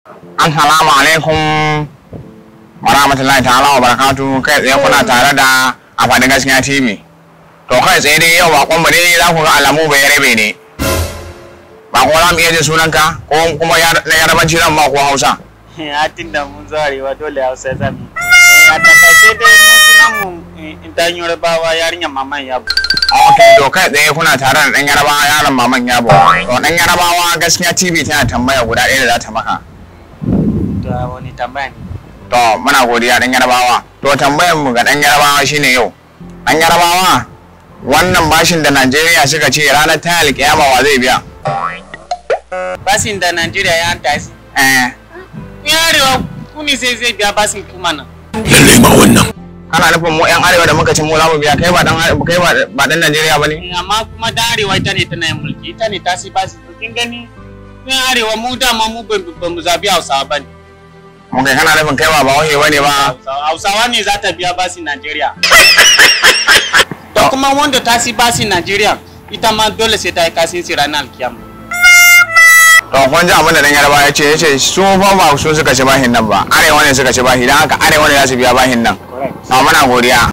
Assalamu alaikum wa rahmatullahi ta'ala wa barakatuhu. Kai tsaye kuna tare da a faɗin gaskiya TV. To kai tsaye dai yau bakon mu dai za ku ga alamu bai rabe ne. Ba ko za mu iya jin sunanka ko kuma na yarabanci nan ma ko Hausa. A tunda mun zo arewa dole Hausa zami. A takaice dai mun sunan mu dan Yorubawa yarinyar maman Yabo. Okay, to kai tsaye kuna tare da dan Yarabawa yaron maman Yabo. To dan Yarabawa gaskiya TV tana tambaya guda ɗaya da za ta maka. To wani tambaya ne? To muna godiya dan Yarabawa. To tambayar mu ga dan Yarabawa shine yau. Dan Yarabawa wannan bashin da Najeriya suka ce ranar ta alƙiyama wa zai biya? Bashin da Najeriya ya tashi. Ya arewa kuni sai zai biya bashin kuma nan. Lalle ma wannan. Kana nufin mu yan arewa da muka ci mu za mu biya kai ba dan Najeriya bane? Amma kuma dan arewa ita ne tana yin mulki, ita ne ta si bashi. To kin gani yan arewa mu dama mu ba mu zabi Hausawa bane. Mun kai kana nufin kai ba wahe bane ba? Hausawa ne za ta biya bashin Najeriya. To kuma wanda ta si bashin Najeriya ita ma dole sai ta yi kasin ranar alkiyama. To kun ji abin da dan Yarba ya ce su fa ba su suka ci bahin nan ba, arewa ne suka ci bahi, dan haka arewa ne za su biya bahin nan. Muna godiya.